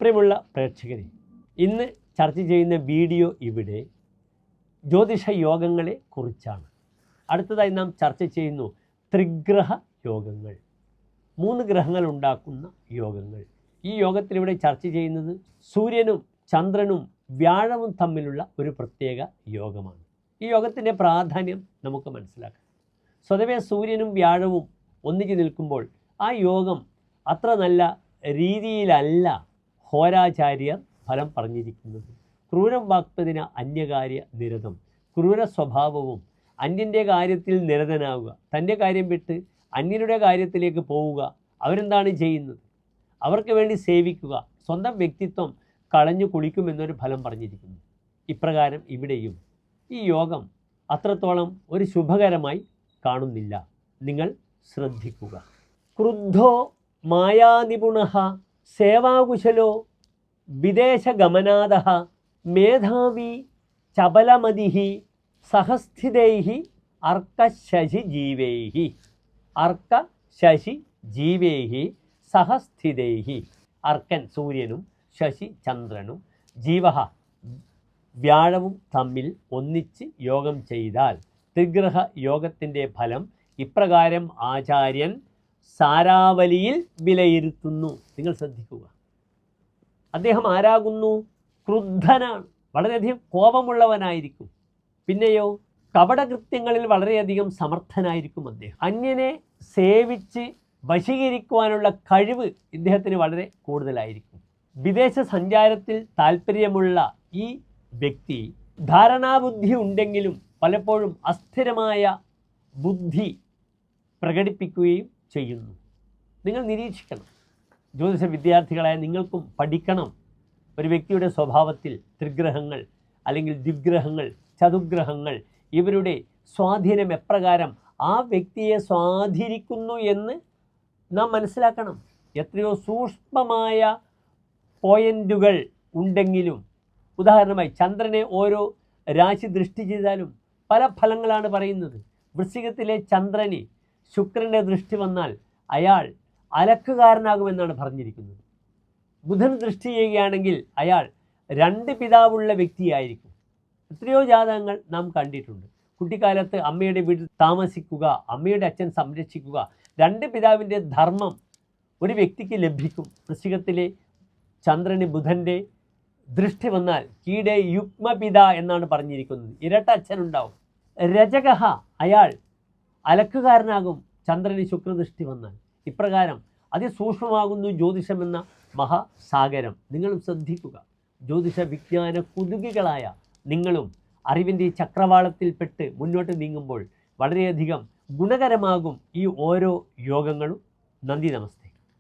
പ്രിയമുള്ള പ്രേക്ഷകരെ, ഇന്ന് ചർച്ച ചെയ്യുന്ന വീഡിയോ ഇവിടെ ജ്യോതിഷ യോഗങ്ങളെ കുറിച്ചാണ്. അടുത്തതായി നാം ചർച്ച ചെയ്യുന്നു ത്രിഗ്രഹ യോഗങ്ങൾ, 3 ഗ്രഹങ്ങൾ ഉണ്ടാക്കുന്ന യോഗങ്ങൾ. ഈ യോഗത്തിലിവിടെ ചർച്ച ചെയ്യുന്നത് സൂര്യനും ചന്ദ്രനും വ്യാഴവും തമ്മിലുള്ള ഒരു പ്രത്യേക യോഗമാണ്. ഈ യോഗത്തിൻ്റെ പ്രാധാന്യം നമുക്ക് മനസ്സിലാക്കാം. സ്വതവേ സൂര്യനും വ്യാഴവും ഒന്നിച്ച് നിൽക്കുമ്പോൾ ആ യോഗം അത്ര നല്ല രീതിയിലല്ല ഹോരാചാര്യർ ഫലം പറഞ്ഞിരിക്കുന്നത്. ക്രൂരം വാക്പതിന അന്യകാര്യ നിരതം, ക്രൂര സ്വഭാവവും അന്യൻ്റെ കാര്യത്തിൽ നിരതനാവുക, തൻ്റെ കാര്യം വിട്ട് അന്യരുടെ കാര്യത്തിലേക്ക് പോവുക. അവരെന്താണ് ചെയ്യുന്നത്? അവർക്ക് വേണ്ടി സേവിക്കുക, സ്വന്തം വ്യക്തിത്വം കളഞ്ഞു കുളിക്കുമെന്നൊരു ഫലം പറഞ്ഞിരിക്കുന്നു. ഇപ്രകാരം ഇവിടെയും ഈ യോഗം അത്രത്തോളം ഒരു ശുഭകരമായി കാണുന്നില്ല. നിങ്ങൾ ശ്രദ്ധിക്കുക. ക്രുദ്ധോ മായാനിപുണഃ സേവാകുശലോ വിദേശഗമനാദഃ മേധാവി ചപലമതിഃ സഹസ്ഥിതൈഃ അർക്കശശിജീവൈഃ അർക്കശശിജീവൈഃ സഹസ്ഥിതൈഃ. അർക്കൻ സൂര്യനും ശശി ചന്ദ്രനും ജീവഃ വ്യാഴവും തമ്മിൽ ഒന്നിച്ച് യോഗം ചെയ്താൽ ത്രിഗ്രഹ യോഗത്തിൻ്റെ ഫലം ഇപ്രകാരം ആചാര്യൻ സാരാവലിയിൽ വിലയിരുത്തുന്നു. നിങ്ങൾ ശ്രദ്ധിക്കുക. അദ്ദേഹം ആരാകുന്നു? ക്രുദ്ധനാണ്, വളരെയധികം കോപമുള്ളവനായിരിക്കും. പിന്നെയോ കപടകൃത്യങ്ങളിൽ വളരെയധികം സമർത്ഥനായിരിക്കും അദ്ദേഹം. അന്യനെ സേവിച്ച് വശീകരിക്കുവാനുള്ള കഴിവ് ഇദ്ദേഹത്തിന് വളരെ കൂടുതലായിരിക്കും. വിദേശ സഞ്ചാരത്തിൽ താല്പര്യമുള്ള ഈ വ്യക്തി ധാരണാബുദ്ധി ഉണ്ടെങ്കിലും പലപ്പോഴും അസ്ഥിരമായ ബുദ്ധി പ്രകടിപ്പിക്കുകയും ചെയ്യുന്നു. നിങ്ങൾ നിരീക്ഷിക്കണം. ജ്യോതിഷ വിദ്യാർത്ഥികളായ നിങ്ങൾക്കും പഠിക്കണം. ഒരു വ്യക്തിയുടെ സ്വഭാവത്തിൽ ത്രിഗ്രഹങ്ങൾ അല്ലെങ്കിൽ ദ്വിഗ്രഹങ്ങൾ, ചതുഗ്രഹങ്ങൾ, ഇവരുടെ സ്വാധീനം എപ്രകാരം ആ വ്യക്തിയെ സ്വാധീനിക്കുന്നു എന്ന് നാം മനസ്സിലാക്കണം. എത്രയോ സൂക്ഷ്മമായ പോയിന്റുകൾ ഉണ്ടെങ്കിലും, ഉദാഹരണമായി ചന്ദ്രനെ ഓരോ രാശി ദൃഷ്ടി ചെയ്താലും പല ഫലങ്ങളാണ് പറയുന്നത്. വൃശ്ചികത്തിലെ ചന്ദ്രന് ശുക്രൻ്റെ ദൃഷ്ടി വന്നാൽ അയാൾ അലക്കുകാരനാകുമെന്നാണ് പറഞ്ഞിരിക്കുന്നത്. ബുധൻ ദൃഷ്ടി ചെയ്യുകയാണെങ്കിൽ അയാൾ 2 പിതാവുള്ള വ്യക്തിയായിരിക്കും. എത്രയോ ജാതകങ്ങൾ നാം കണ്ടിട്ടുണ്ട്. കുട്ടിക്കാലത്ത് അമ്മയുടെ വീട്ടിൽ താമസിക്കുക, അമ്മയുടെ അച്ഛൻ സംരക്ഷിക്കുക, 2 പിതാവിൻ്റെ ധർമ്മം ഒരു വ്യക്തിക്ക് ലഭിക്കും. വൃശ്ചികത്തിലെ ചന്ദ്രന് ബുധൻ്റെ ദൃഷ്ടി വന്നാൽ കീടെ യുഗ്മപിത എന്നാണ് പറഞ്ഞിരിക്കുന്നത്. ഇരട്ട അച്ഛനുണ്ടാവും. രജകഹ, അയാൾ അലക്കുകാരനാകും ചന്ദ്രന് ശുക്രദൃഷ്ടി വന്നാൽ. ഇപ്രകാരം അതിസൂക്ഷ്മമാകുന്നു ജ്യോതിഷമെന്ന മഹാസാഗരം. നിങ്ങളും ശ്രദ്ധിക്കുക. ജ്യോതിഷ വിജ്ഞാന കുതുകികളായ നിങ്ങളും അറിവിൻ്റെ ചക്രവാളത്തിൽപ്പെട്ട് മുന്നോട്ട് നീങ്ങുമ്പോൾ വളരെയധികം ഗുണകരമാകും ഈ ഓരോ യോഗങ്ങളും. നന്ദി, നമസ്തേ.